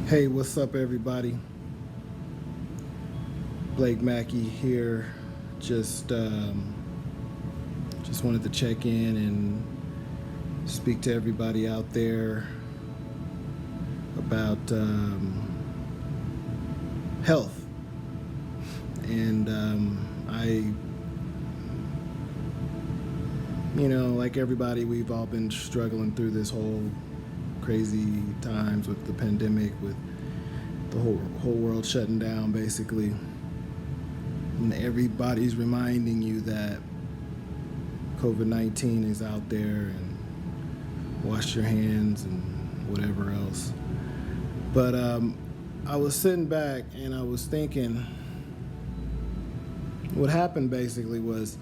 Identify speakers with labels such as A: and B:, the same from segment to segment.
A: Hey, what's up, everybody? Blake Mackey here. Just, um, just wanted to check in and speak to everybody out there about health. And like everybody, we've all been struggling through this whole crazy times with the pandemic, with the whole world shutting down, basically. And everybody's reminding you that COVID-19 is out there and wash your hands and whatever else. But I was sitting back and I was thinking, what happened basically was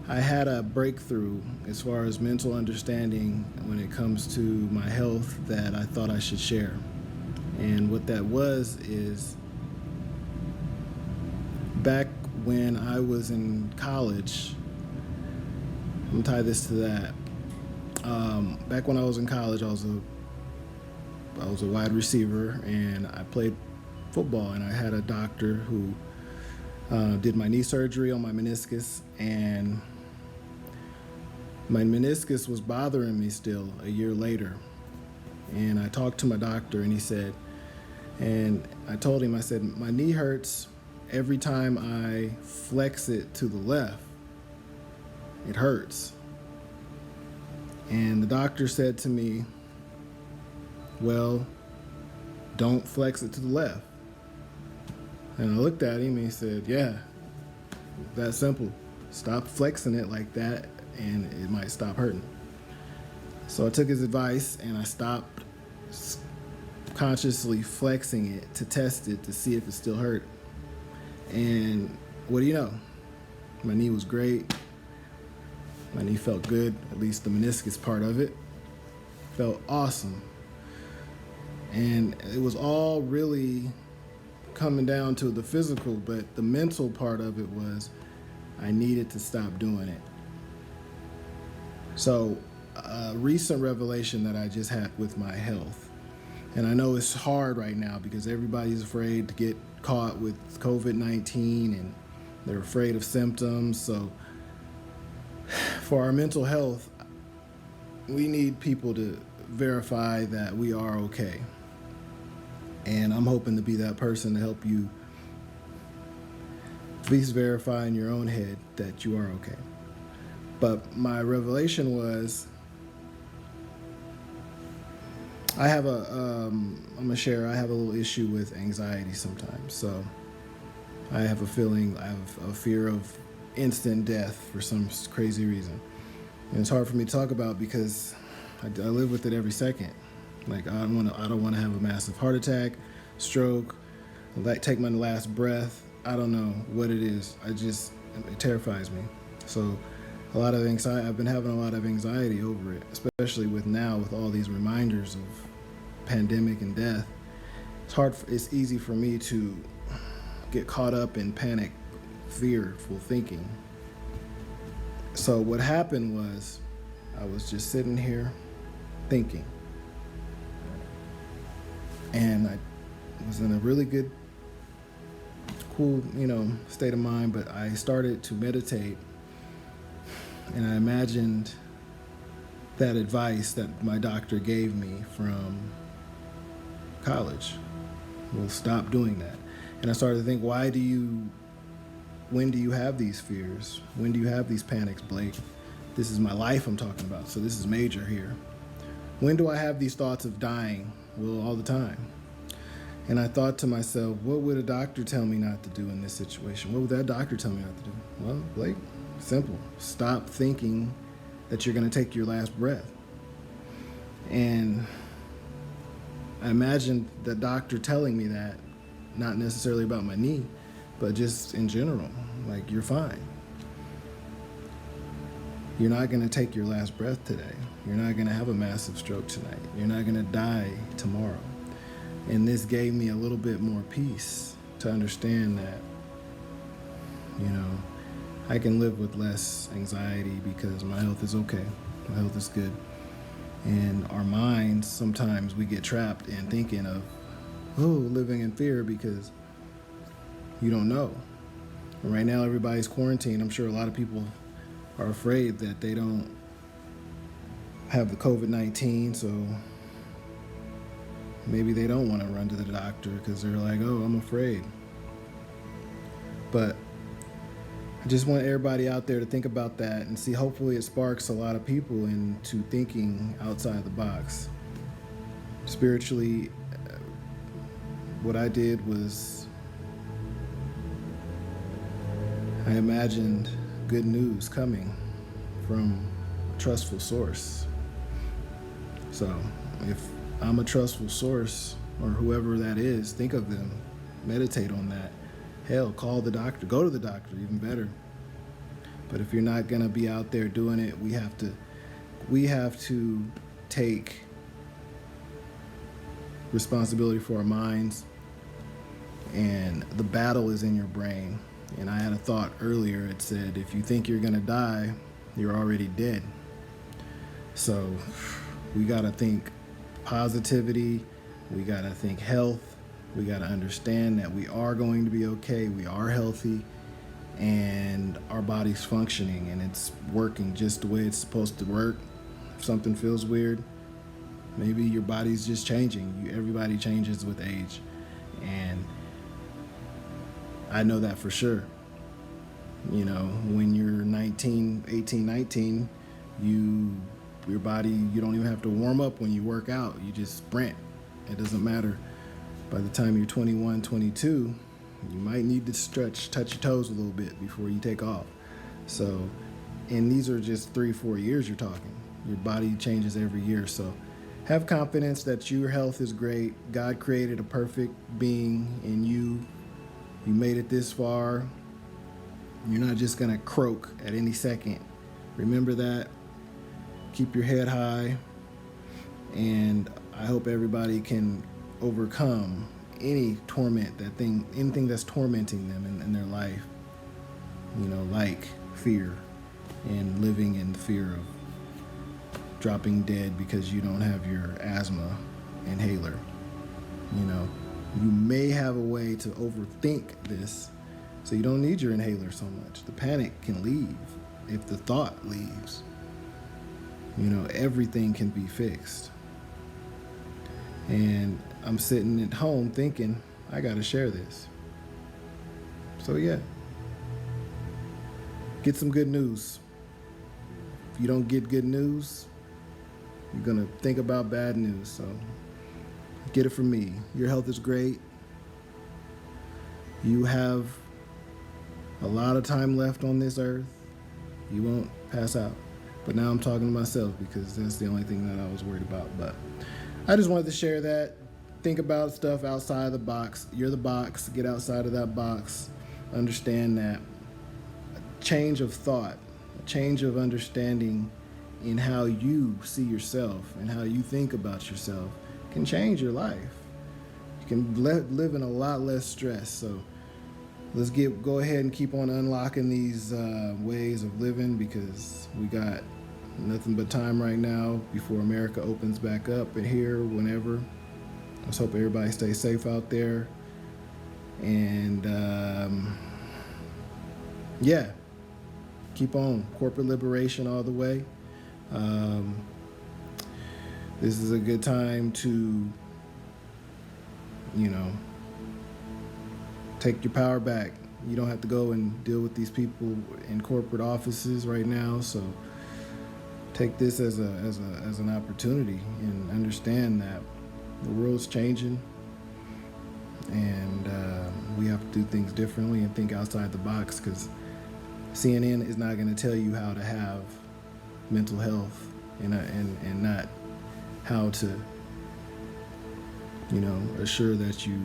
A: I had a breakthrough as far as mental understanding when it comes to my health that I thought I should share. And what that was is back when I was in college, I'm gonna tie this to that. Back when I was in college, I was a wide receiver and I played football. And I had a doctor who did my knee surgery on my meniscus, and my meniscus was bothering me still a year later. And I talked to my doctor, and he said, and I told him, I said, my knee hurts every time I flex it to the left. It hurts. And the doctor said to me, well, don't flex it to the left. And I looked at him and he said, yeah, that simple. Stop flexing it like that and it might stop hurting. So I took his advice and I stopped consciously flexing it to test it to see if it still hurt. And what do you know? My knee was great. My knee felt good, at least the meniscus part of it. Felt awesome. And it was all really coming down to the physical, but the mental part of it was I needed to stop doing it. So a recent revelation that I just had with my health, and I know it's hard right now because everybody's afraid to get caught with COVID-19 and they're afraid of symptoms. So for our mental health, we need people to verify that we are okay. And I'm hoping to be that person to help you at least verify in your own head that you are okay. But my revelation was I have I'm gonna share, I have a little issue with anxiety sometimes. So I have a fear of instant death for some crazy reason. And it's hard for me to talk about because I live with it every second. Like I don't want to have a massive heart attack, stroke, take my last breath. I don't know what it is. It terrifies me. So a lot of anxiety, I've been having a lot of anxiety over it, especially with all these reminders of pandemic and death. It's easy for me to get caught up in panic, fearful thinking. So what happened was I was just sitting here thinking. And I was in a really good, cool, state of mind, but I started to meditate and I imagined that advice that my doctor gave me from college. Well, stop doing that. And I started to think, when do you have these fears? When do you have these panics, Blake? This is my life I'm talking about, so this is major here. When do I have these thoughts of dying? Well, all the time. And I thought to myself, what would a doctor tell me not to do in this situation? What would that doctor tell me not to do? Well, Blake, simple. Stop thinking that you're going to take your last breath. And I imagined the doctor telling me that, not necessarily about my knee, but just in general, like, you're fine. You're not going to take your last breath today. You're not going to have a massive stroke tonight. You're not going to die tomorrow. And this gave me a little bit more peace to understand that, I can live with less anxiety because my health is okay. My health is good. And our minds, sometimes we get trapped in thinking of living in fear because you don't know. And right now, everybody's quarantined. I'm sure a lot of people are afraid that they don't have the COVID-19, so maybe they don't want to run to the doctor because they're like, oh, I'm afraid. But I just want everybody out there to think about that and see, hopefully it sparks a lot of people into thinking outside the box. Spiritually, what I did was I imagined good news coming from a trustful source. So if I'm a trustful source, or whoever that is, think of them, meditate on that. Hell, call the doctor, go to the doctor, even better. But if you're not gonna be out there doing it, we have to take responsibility for our minds, and the battle is in your brain. And I had a thought earlier, it said, if you think you're gonna die, you're already dead. So we gotta think positivity, we gotta think health, we gotta understand that we are going to be okay, we are healthy, and our body's functioning and it's working just the way it's supposed to work. If something feels weird, maybe your body's just changing. Everybody changes with age, and I know that for sure. You know, when you're 18, 19, your body, you don't even have to warm up when you work out. You just sprint. It doesn't matter. By the time you're 21, 22, you might need to touch your toes a little bit before you take off. So, and these are just 3-4 years you're talking. Your body changes every year. So have confidence that your health is great. God created a perfect being in you. You made it this far. You're not just gonna croak at any second. Remember that. Keep your head high. And I hope everybody can overcome any torment, anything that's tormenting them in their life, you know, like fear and living in fear of dropping dead because you don't have your asthma inhaler. You know, you may have a way to overthink this, so you don't need your inhaler so much. The panic can leave if the thought leaves. You know, everything can be fixed. And I'm sitting at home thinking, I gotta share this. So yeah, get some good news. If you don't get good news, you're gonna think about bad news. So get it from me. Your health is great. You have a lot of time left on this earth. You won't pass out. But now I'm talking to myself because that's the only thing that I was worried about. But I just wanted to share that. Think about stuff outside the box. You're the box. Get outside of that box. Understand that a change of thought, a change of understanding in how you see yourself and how you think about yourself can change your life. You can live in a lot less stress. So let's go ahead and keep on unlocking these ways of living, because we got nothing but time right now before America opens back up, and here, whenever. Let's hope everybody stays safe out there. And yeah, keep on. Corporate liberation all the way. This is a good time to, you know, take your power back. You don't have to go and deal with these people in corporate offices right now. So take this as an opportunity and understand that the world's changing, and we have to do things differently and think outside the box, because CNN is not going to tell you how to have mental health and not how to, you know, assure that you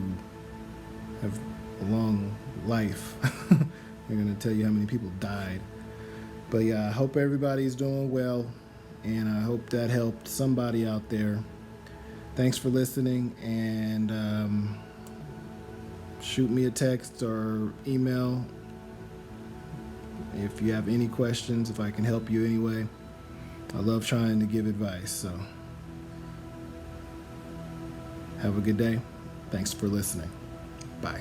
A: have a long life. They're going to tell you how many people died. But yeah, I hope everybody's doing well, and I hope that helped somebody out there. Thanks for listening, and shoot me a text or email if you have any questions, if I can help you anyway. I love trying to give advice, so have a good day. Thanks for listening. Bye.